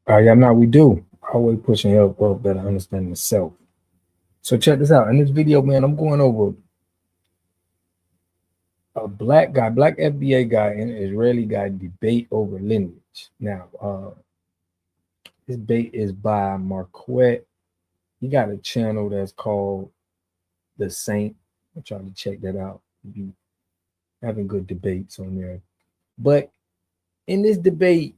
Yeah, now we do. Always pushing help for better understanding the self. So check this out. In this video, man, I'm going over a black guy, black FBA guy, and an Israeli guy debate over lineage. Now, this debate is by Marquette. He got a channel that's called The Saint. I'm trying to check that out. Be having good debates on there. But in this debate,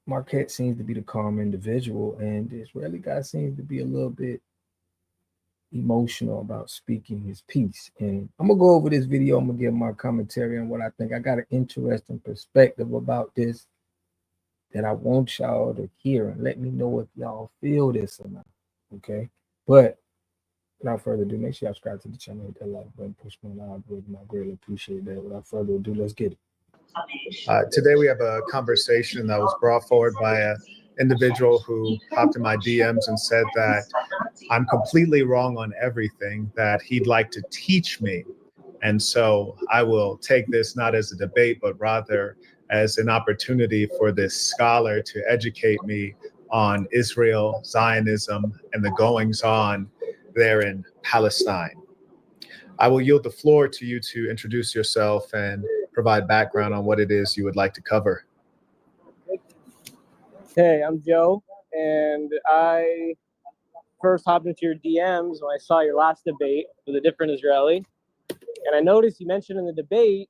Marquette seems to be the calm individual, and the Israeli guy seems to be a little bit emotional about speaking his piece. And I'm gonna go over this video. I'm gonna give my commentary on what I think. I got an interesting perspective about this that I want y'all to hear, and let me know if y'all feel this or not. Okay, but without further ado, make sure y'all subscribe to the channel, hit that like button, push my algorithm. I greatly appreciate that. Without further ado, let's get it. Today we have a conversation that was brought forward by an individual who hopped in my DMs and said that I'm completely wrong on everything, that he'd like to teach me. And so I will take this not as a debate, but rather as an opportunity for this scholar to educate me on Israel, Zionism, and the goings on there in Palestine. I will yield the floor to you to introduce yourself and provide background on what it is you would like to cover. Hey, I'm Joe, and I first hopped into your DMs when I saw your last debate with a different Israeli, and I noticed you mentioned in the debate,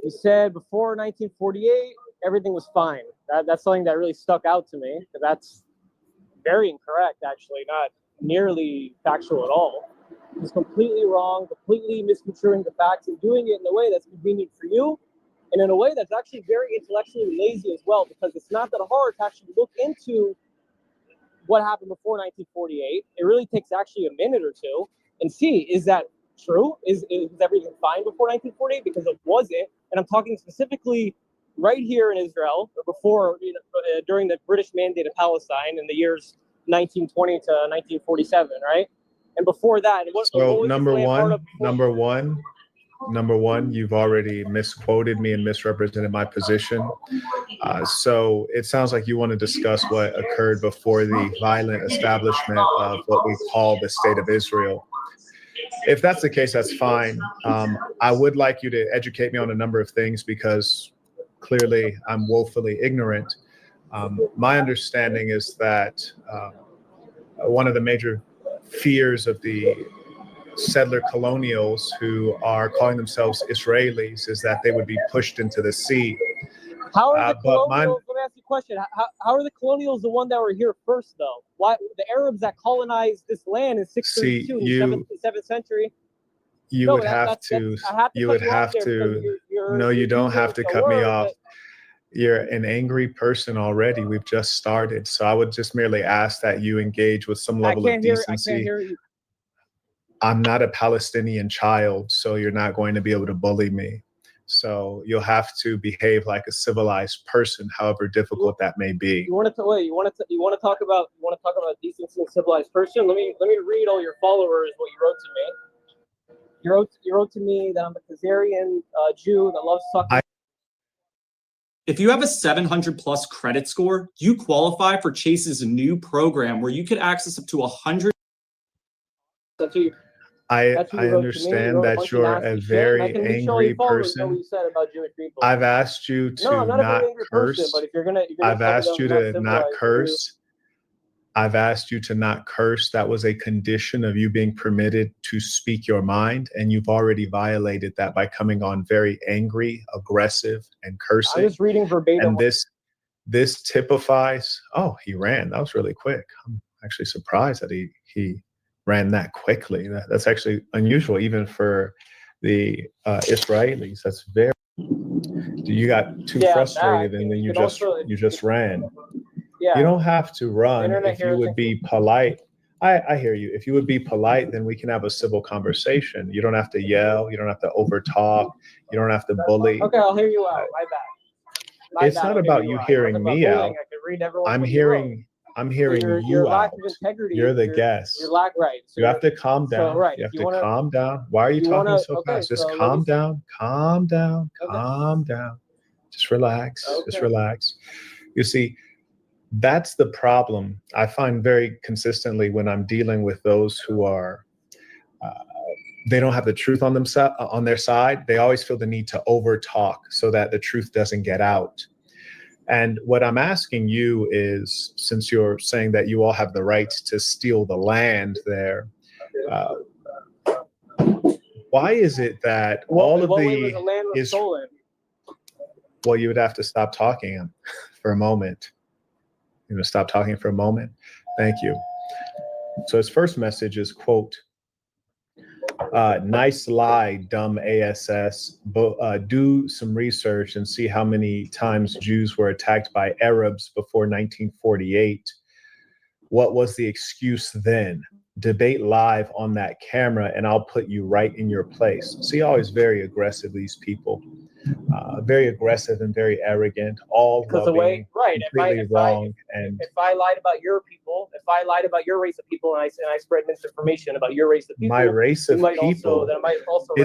you said before 1948, everything was fine. That's something that really stuck out to me, because that's very incorrect, actually, not nearly factual at all. It's completely wrong, completely misconstruing the facts and doing it in a way that's convenient for you, and in a way that's actually very intellectually lazy as well, because it's not that hard to actually look into what happened before 1948. It really takes actually a minute or two and see, is that true? Is everything fine before 1948? Because it wasn't, and I'm talking specifically right here in Israel, or before, during the British Mandate of Palestine in the years 1920 to 1947, right? And before that, so number one, you've already misquoted me and misrepresented my position. So it sounds like you want to discuss what occurred before the violent establishment of what we call the State of Israel. If that's the case, that's fine. I would like you to educate me on a number of things, because clearly I'm woefully ignorant. My understanding is that one of the major fears of the settler colonials who are calling themselves Israelis is that they would be pushed into the sea. How are the colonials, let me ask you a question, how are the colonials the one that were here first, though? Why the Arabs that colonized this land in 632, in the 7th century? You would have to no, you don't have to cut me off. You're an angry person already. We've just started. So I would just merely ask that you engage with some level of decency. I can't hear you. I'm not a Palestinian child, so you're not going to be able to bully me. So you'll have to behave like a civilized person, however difficult that may be. You want to talk about decency and civilized person? Let me read all your followers what you wrote to me. You wrote to me that I'm a Khazarian Jew that loves sucking. If you have a 700 plus credit score, you qualify for Chase's new program where you could access up to 100. I understand that you're a very angry person. I've asked you to not curse. I've asked you to not curse. I've asked you to not curse. That was a condition of you being permitted to speak your mind, and you've already violated that by coming on very angry, aggressive, and cursing. I'm just reading verbatim. And this typifies. Oh, he ran. That was really quick. I'm actually surprised that he ran that quickly. That's actually unusual, even for the Israelis. That's very. You got too frustrated, and then you just ran. Yeah. You don't have to run. If you would be polite, I hear you. If you would be polite, then we can have a civil conversation. You don't have to yell. You don't have to overtalk. You don't have to bully. Okay, I'll hear you out. My bad. It's not about you hearing me out. I'm hearing you out. You're the guest. You have to calm down. You have to calm down. Why are you talking so fast? Just calm down. Calm down. Calm down. Just relax. Just relax. You see, That's the problem I find very consistently when I'm dealing with those who are, they don't have the truth on themselves, on their side. They always feel the need to over talk so that the truth doesn't get out. And what I'm asking you is, since you're saying that you all have the right to steal the land there, why is it that all of the land was is stolen? Well, you would have to stop talking for a moment. Stop talking for a moment. Thank you. So his first message is, quote, nice lie, dumb ASS. Do some research and see how many times Jews were attacked by Arabs before 1948. What was the excuse then? Debate live on that camera and I'll put you right in your place. See, always very aggressive, these people. Very aggressive and very arrogant, all because loving, the way, right, completely wrong. If I lied about your people, if I lied about your race of people, and I spread misinformation about your race of people, my race of people, then I might also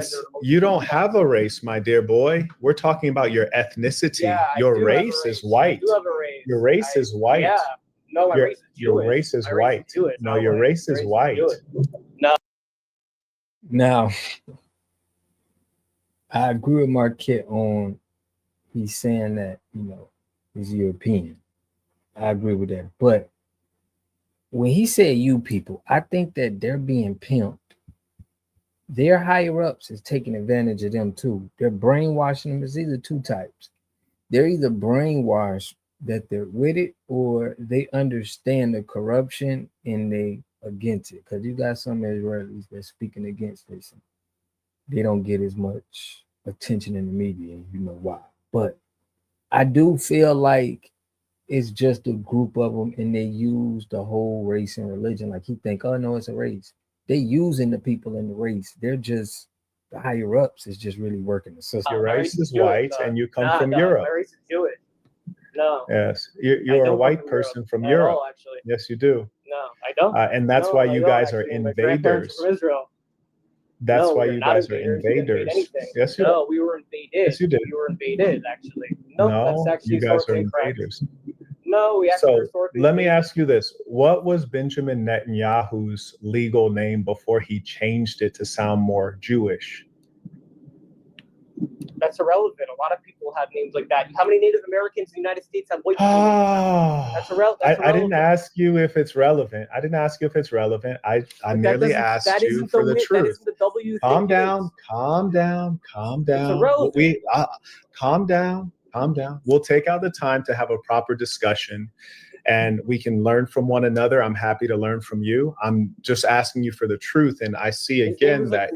you don't have a race, my dear boy. We're talking about your ethnicity. Yeah, your race is white. I do have a race. Your race is white. Yeah. No, my race is Jewish. Your race is white. No, your race is white. No. Now, I agree with Marquette on he's saying that, he's European. I agree with that. But when he said you people, I think that they're being pimped. Their higher ups is taking advantage of them too. They're brainwashing them. It's either two types. They're either brainwashed that they're with it or they understand the corruption and they against it. Because you got some Israelis that's speaking against this. They don't get as much attention in the media, and you know why. But I do feel like it's just a group of them, and they use the whole race and religion. Like he think, oh no, it's a race. They using the people in the race. They're just the higher ups is just really working the system. Your race is white, and you come from Europe. My race is Jewish. No. Yes, you're a white person from Europe. All, actually. Yes, you do. No, I don't. And that's why you guys are invaders. From Israel. That's why you guys are invaders. Yes, you did. No, we were invaded. Yes, you did. We were invaded, actually. No, that's actually you guys are invaders. No, we actually let me ask you this. What was Benjamin Netanyahu's legal name before he changed it to sound more Jewish? That's irrelevant. A lot of people have names like that. How many Native Americans in the United States have white people? That's irrelevant. I didn't ask you if it's relevant. I merely asked you for the truth. Calm down. Calm down. Calm down. We'll take out the time to have a proper discussion and we can learn from one another. I'm happy to learn from you. I'm just asking you for the truth. And I see again that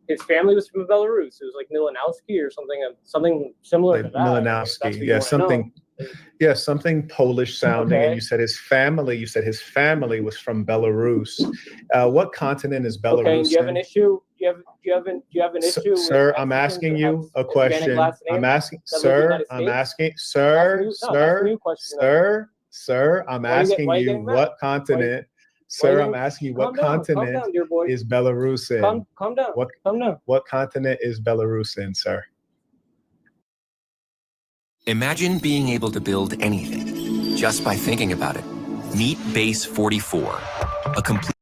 his family was from Belarus. It was like Milanowski or something similar to that. Milanowski, something Polish sounding. Okay. And you said his family was from Belarus. What continent is Belarus? Okay, do you have an issue? Do you have an issue? Sir, I'm asking you a question. I'm asking what continent. Sir, I'm asking you what continent is Belarus in? Calm down. What continent is Belarus in, sir? Imagine being able to build anything just by thinking about it. Meet Base 44, a complete.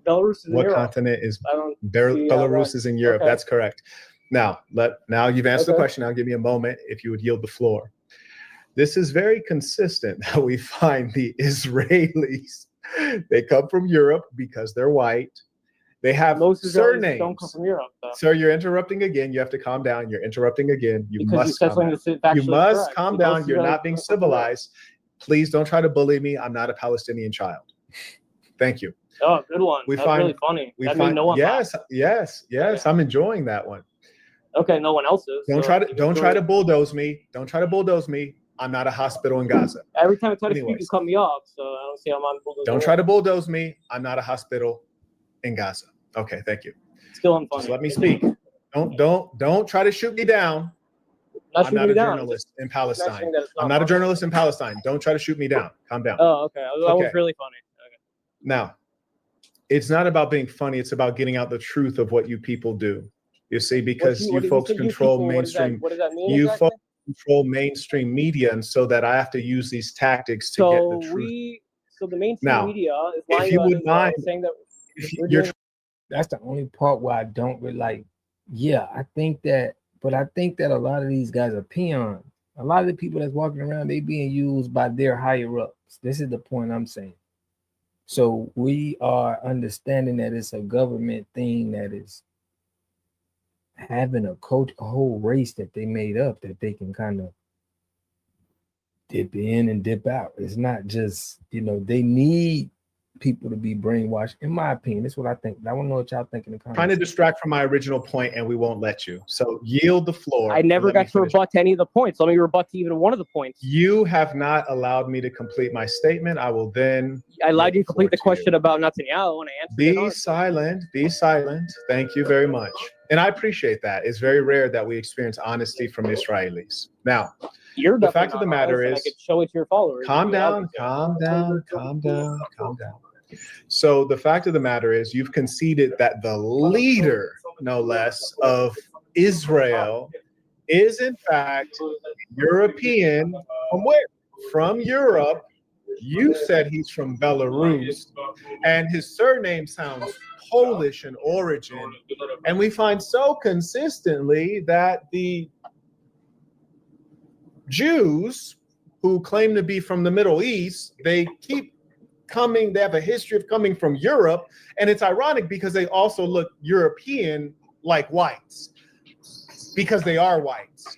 Belarus is in Europe. Continent is Belarus is in Europe. Okay. That's correct. Now you've answered the question. Now give me a moment if you would yield the floor. This is very consistent that we find the Israelis, they come from Europe because they're white. They have surnames. Don't come from Europe, though. Sir, you're interrupting again. You have to calm down. You're interrupting again. You must calm down. You're not being civilized. Please don't try to bully me. I'm not a Palestinian child. Thank you. Oh, good one. That's really funny. Yes. I'm enjoying that one. Okay, no one else is. Don't try to bulldoze me. Don't try to bulldoze me. I'm not a hospital in Gaza. Every time I try to speak, you cut me off. So I don't see how I'm on bulldoze. Don't try to bulldoze me. I'm not a hospital in Gaza. Okay, thank you. Still unfunny. Just let me speak. Don't try to shoot me down. I'm not a journalist in Palestine. I'm not a journalist in Palestine. Don't try to shoot me down. Calm down. Oh, okay. That was really funny. Okay. Now, it's not about being funny. It's about getting out the truth of what you people do. You see, because you folks control mainstream. What does that mean? control mainstream media, and so that I have to use these tactics to get the truth. So the mainstream Now, media is if lying you about would Israel, mind, saying that we're you're doing. That's the only part where I don't really like. Yeah, I think that, but I think that a lot of these guys are peons. A lot of the people that's walking around, they being used by their higher ups. This is the point I'm saying. So we are understanding that it's a government thing that is having a whole race that they made up that they can kind of dip in and dip out. It's not just, they need people to be brainwashed, in my opinion. That's what I think. I want to know what y'all think in the comments. trying to distract from my original point, and we won't let you. So yield the floor. I never got to rebut any of the points. Let me rebut to even one of the points. You have not allowed me to complete my statement. I will then. I allowed you to complete the question about Netanyahu, and I answered it. Be silent. Be silent. Thank you very much. And I appreciate that. It's very rare that we experience honesty from Israelis. Now, You're the fact of the matter is, I could show it to your followers. calm down. So the fact of the matter is, you've conceded that the leader, no less, of Israel is in fact European. From where? From Europe. You said he's from Belarus, and his surname sounds Polish in origin. And we find so consistently that the Jews who claim to be from the Middle East, they keep coming, they have a history of coming from Europe. And it's ironic because they also look European like whites, because they are whites.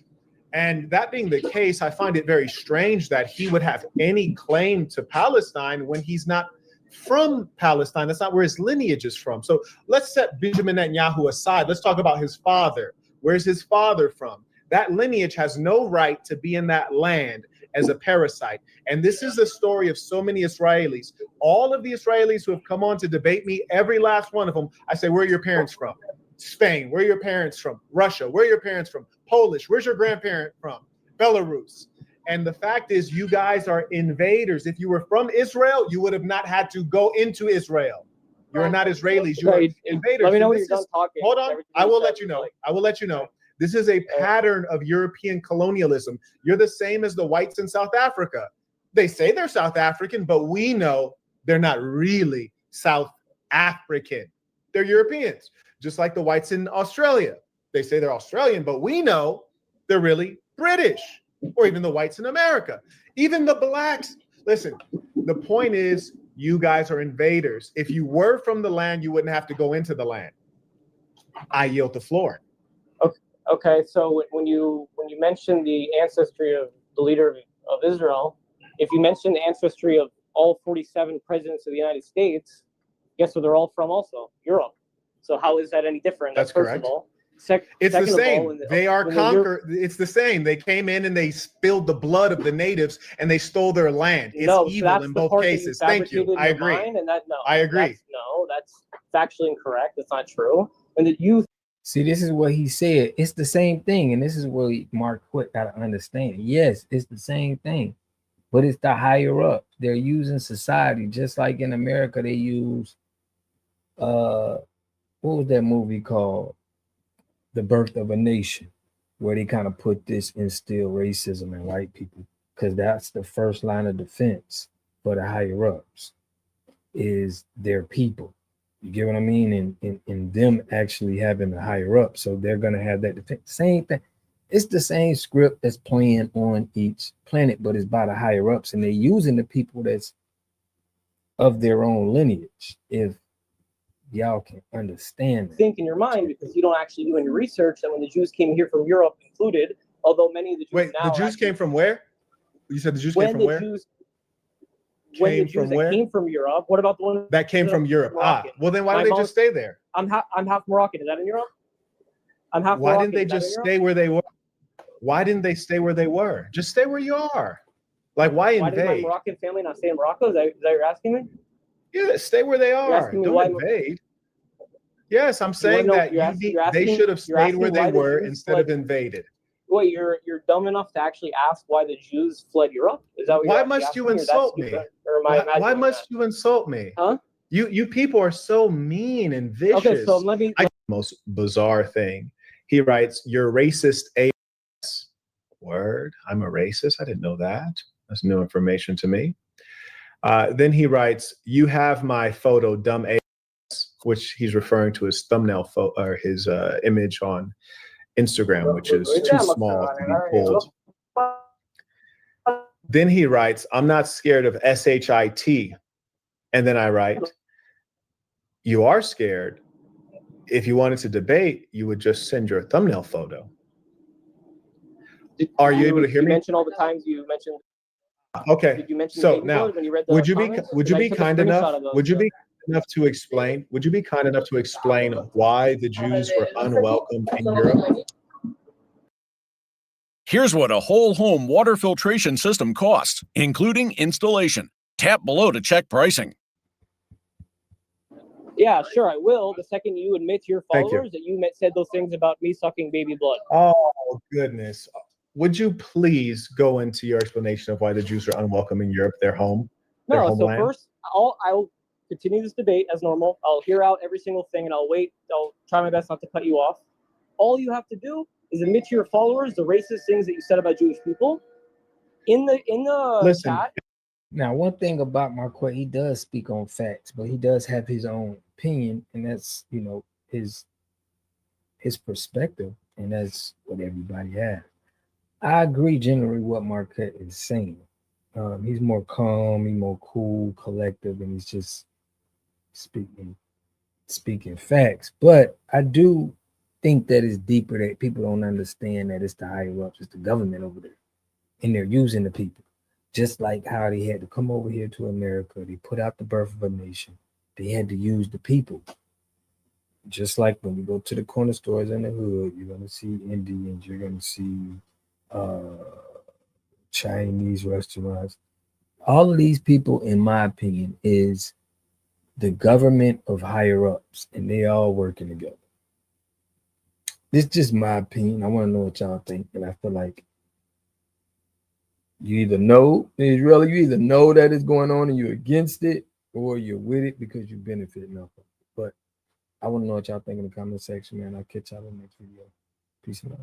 And that being the case, I find it very strange that he would have any claim to Palestine when he's not from Palestine. That's not where his lineage is from. So let's set Benjamin Netanyahu aside. Let's talk about his father. Where's his father from? That lineage has no right to be in that land as a parasite. And this is the story of so many Israelis. All of the Israelis who have come on to debate me, every last one of them, I say, where are your parents from? Spain. Where are your parents from? Russia. Where are your parents from? Polish. Where's your grandparent from? Belarus. And the fact is, you guys are invaders. If you were from Israel, you would have not had to go into Israel. You're not Israelis. You are invaders. Let me know when you're done talking. Hold on. I will let you know. I will let you know. This is a pattern of European colonialism. You're the same as the whites in South Africa. They say they're South African, but we know they're not really South African. They're Europeans, just like the whites in Australia. They say they're Australian, but we know they're really British, or even the whites in America. Even the blacks. Listen, the point is, you guys are invaders. If you were from the land, you wouldn't have to go into the land. I yield the floor. Okay, so when you mention the ancestry of the leader of Israel, if you mention the ancestry of all 47 presidents of the United States, guess where they're all from also? Europe. So how is that any different? That's first correct. Of all. It's the same. All, they are conquered. It's the same. They came in and they spilled the blood of the natives and they stole their land. It's evil in both cases. Thank you. I agree. I agree. That's factually incorrect. That's not true. And that you see, this is what he said. It's the same thing, and this is what Mark Quick got to understand. Yes, it's the same thing, but it's the higher up. They're using society just like in America. They use what was that movie called? The Birth of a Nation, where they kind of put this instill racism in white people, because that's the first line of defense for the higher ups is their people. You get what I mean? And them actually having the higher up. So they're going to have that defense. Same thing. It's the same script that's playing on each planet, but it's by the higher ups, and they're using the people that's of their own lineage. If y'all can understand that. Think in your mind, because you don't actually do any research. And when the Jews came here from Europe included, although many of the Jews the Jews came from where? You said the Jews came from where? When the Jews that came from Europe, what about the one that came from Europe? Well then why did they just stay there? I'm half Moroccan. Is that in Europe? I'm half Why Moroccan. didn't they just stay where they were? Why didn't they stay where they were? Just stay where you are. Like, why invade? Why did my Moroccan family not stay in Morocco? Is that what you're asking me? Yeah, stay where they are. Don't invade. Yes, I'm saying that they should have stayed where they were instead of invaded. Wait, you're dumb enough to actually ask why the Jews fled Europe? Is that what why must you insult me? Why must you insult me? Huh? You people are so mean and vicious. Okay, so let me. Most bizarre thing. He writes, "You're racist." Word, I'm a racist. I didn't know that. That's new information to me. Then he writes, you have my photo, dumb ass, which he's referring to his thumbnail photo or his image on Instagram, which is too small to be pulled. Then he writes, I'm not scared of SHIT. And then I write, you are scared. If you wanted to debate, you would just send your thumbnail photo. Are you able to hear me? You mentioned all the times you mentioned. Okay. Did you mention So baby now, blood when you read the would you be comments? would you I be took a kind screenshot enough? of those, Would you so- be kind enough to explain? Would you be kind enough to explain why the Jews were unwelcome in Europe? Here's what a whole home water filtration system costs, including installation. Tap below to check pricing. Yeah, sure, I will. The second you admit to your Thank you. followers that you said those things about me sucking baby blood. Oh, goodness. Would you please go into your explanation of why the Jews are unwelcome in Europe, their home, their No, so homeland? first, I'll continue this debate as normal. I'll hear out every single thing and I'll wait. I'll try my best not to cut you off. All you have to do is admit to your followers the racist things that you said about Jewish people in the Listen, chat. Now, one thing about Marquette, he does speak on facts, but he does have his own opinion, and that's, you know, his perspective, and that's what everybody has. I agree generally what Marquette is saying. He's more calm, he's more cool, collective, and he's just speaking facts. But I do think that it's deeper, that people don't understand that it's the higher ups, it's the government over there, and they're using the people. Just like how they had to come over here to America, they put out the birth of a nation. They had to use the people. Just like when you go to the corner stores in the hood, you're gonna see Indians, you're gonna see Chinese restaurants. All of these people, in my opinion, is the government of higher ups, and they all working together. This is just my opinion. I want to know what y'all think, and I feel like you either know Israel, you either know that it's going on and you're against it, or you're with it because you benefit enough of it. But I want to know what y'all think in the comment section, man. I'll catch y'all in the next video. Peace and love.